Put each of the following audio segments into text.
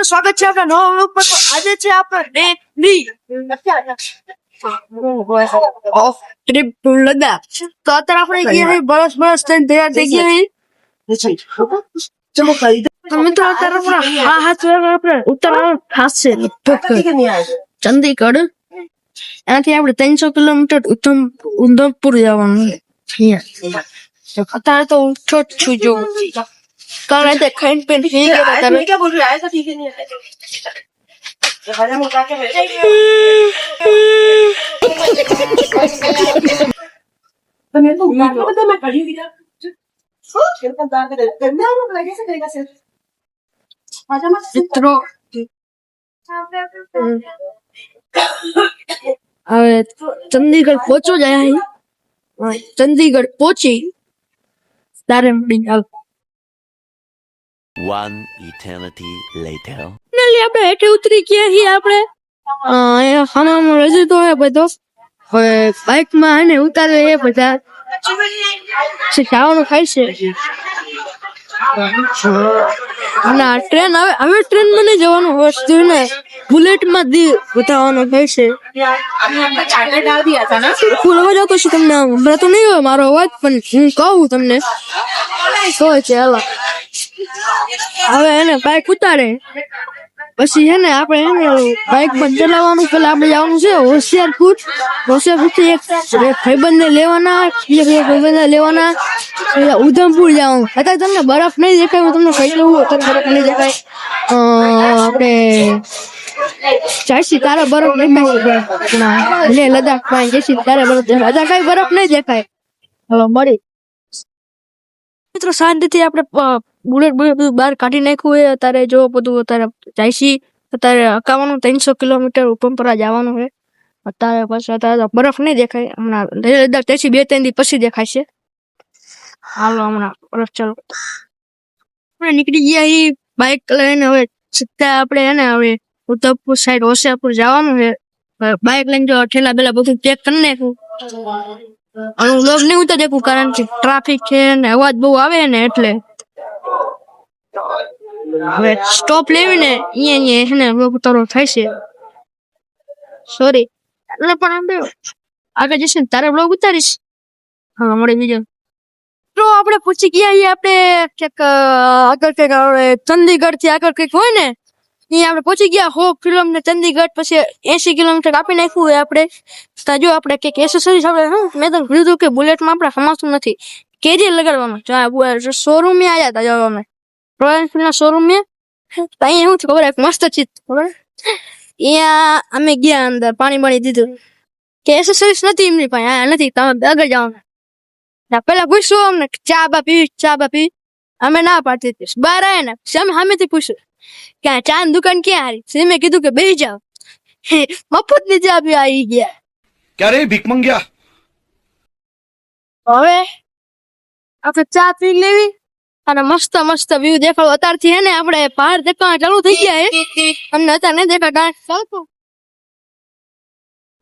સ્વાગત છે આપણા નવા વ્લોગ પર. આજે છે આપણો day 3 of trip two Ladakh. તો અત્યારે આપણે ગયા છે બરસ થઈને તૈયાર થઈ ગયા તો મિત્રો અત્યારે આપણે ઉત્તરાયણ ખાસ છે ચંદીગઢ. એનાથી આપણે 300 કિલોમીટર ઉધમપુર જવાનું છે. અત્યારે તો ઉઠો જ છું જો કારણ કે ખાઈને પીને પી ગયા હતા તમે क्या बोल रहे हो ऐसा ठीक है नहीं है हमारे मुका के बैठे तो मैं तो बता मैं खड़ी हुई था फिर का दाग दे करना वो लगे से करेगा सिर्फ आजा मत चित्रो હવે ચંદીગઢ પહોંચો જાય ચંદીગઢ પહોંચી તારે મળી આવ. One eternity later. આપણે હેઠે ઉતરી ગયા છીએ. આપણે ખાનામાં રજૂ તો હે બધો હવે બાઇક માં એને ઉતારે એ બધા ખાવાનું ખાય છે. અને ટ્રેન હવે ટ્રેન માં નહીં જવાનું વસ્તુ ને બુલેટ માં બતાવવાનું થાય છે. ફૂલ અવાજ આવતો છે તમને હમણાં તો નહીં હોય મારો અવાજ પણ હું કહું તમને શું છે. હવે એને બાઇક ઉતારે પછી હે ને આપણે હે ને બાઇક બંધ ચલાવવાનું. પેલા આપણે જવાનું છે હોશિયારપુર થી એક ભાઈબંધ ને લેવાના લેવાના ઉધમપુર જવાનું. અત્યારે તમને બરફ નહીં દેખાય હું તમને કહી દઉં અત્યારે બરફ નહીં દેખાય. આપણે ચારસી તારે બરફ દેખાય લે લદ્દાખ માં જઈશી તારે બરફ દેખાય. અત્યારે કઈ બરફ નહીં દેખાય. હવે મળી મિત્રો શાંતિથી આપણે બુલેટ બધું બહાર કાઢી નાખ્યું હોય. અત્યારે જો બધું અત્યારે જાયશી અત્યારે 300 કિલોમીટર ઉપરપરા જવાનું છે. અત્યારે પછી અત્યારે બરફ નહીં દેખાય. હમણાં લદ્દાખ ત્યાંથી 2-3 દિવસ પછી દેખાય છે. હાલો હમણાં બરફ ચાલો આપણે નીકળી ગયા એ બાઇક લઈને. હવે સીધા આપણે હે ને હવે ઉધમપુર સાઈડ હોશિયારપુર જવાનું છે. બાઇક લઈને જો ઠેલા બેલા બધું ચેક કરી નાખ્યું. અને હું લોગ નહીં ઉતર દેખું કારણ કે ટ્રાફિક છે ને અવાજ બહુ આવે ને એટલે હવે સ્ટોપ લેવીને અહીંયા હે ને લોગ ઉતારો થાય છે. સોરી એટલે પણ આમ આગળ જશે ને તારે બ્લોગ ઉતારીશ. હા મળી બીજો તો આપણે પૂછી ગયા આપણે ક્યાંક આગળ કંઈક ચંદીગઢ થી આગળ કંઈક હોય ને અહીંયા આપણે પહોંચી ગયા 100 કિલોમીટર ચંદીગઢ. પછી 80 કિલોમીટર કાપી નાખ્યું હોય આપણે. જો આપણે કંઈક એસેસરીઝ આપણે મેં તો કીધું કે બુલેટમાં આપણે સમાતું નથી કેરિયર લગાડવામાં. શોરૂમ આવ્યા હતા જો અમે રોયલ એનફિલ્ડ ના શોરૂમ માં. અહીંયા શું ખબર એક મસ્ત ચીજ ખબર અહીંયા અમે ગયા અંદર પાણી દીધું કે એસેસરીઝ નથી એમની પાસે નથી તમે આગળ જવાનું. પેલા પૂછ્યું અમને ચા બા પીવી અમે ના પાડતી હતી. બહાર આવ્યા ને અમે સામેથી પૂછ્યું કે ચા ની દુકાન ક્યાં હારી. મેં કીધું કે બેસી જાઓ મફત ની ચા પી આવી ગયા. ક્યારે ભીખ મંગ્યા. હવે આપણે ચા પી લેવી અને મસ્ત વ્યૂ દેખાડો. અત્યારથી હે ને આપણે પહાડ દેખાવા ચાલુ થઈ ગયા હે. અમને અત્યારે નહીં દેખાતા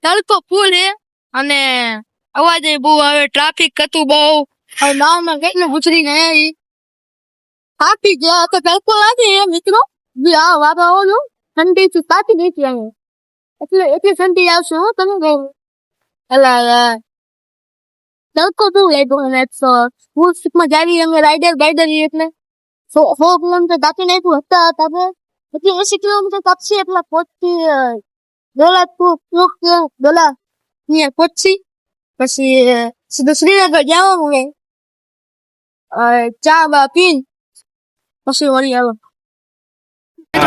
તડકો ફૂલ હે અને અવાજ બહુ આવે. ટ્રાફિક હતું બહુ. હવે નાવમાં કઈ ને ઉતરીને થાકી ગયા તો તડકો લાગે મિત્રો. વાતાવરણ ઠંડી થી તાતી નથી આવે એટલે એટલી ઠંડી આવશે હું તમે કહું. એલા તડકો બહુ લાગ્યો ને ફૂલ સ્પીડમાં જાવી અમે રાઈડર એટલે 100 કિલોમીટર તાપી નાખ્યું હતા. તમે એટલે 80 કિલોમીટર તાપશે એટલે પહોંચી દોલા અહીંયા પહોંચી પછી સીધું શ્રીનગર જવાનું હોય. ચા બા પીન પછી વળી આવો.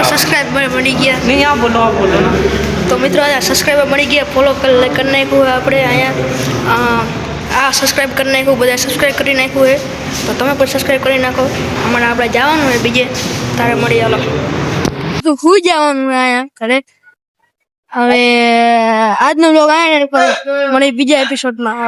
સબસ્ક્રાઇબર મળી ગયા નહીં આ બોલો તો મિત્રો સબસ્ક્રાઇબર મળી ગયા. ફોલો કરી નાખ્યું આપણે અહીંયા આ સબસ્ક્રાઇબ કરી નાખ્યું. બધા સબસ્ક્રાઇબ કરી નાખ્યું હોય તો તમે પણ સબસ્ક્રાઇબ કરી નાખો. હમણાં આપણે જવાનું હોય બીજે તારે મળી આવો તો હું જવાનું અહીંયા ઘરે. હવે આજનો બ્લોગ આયા મળી બીજા એપિસોડમાં.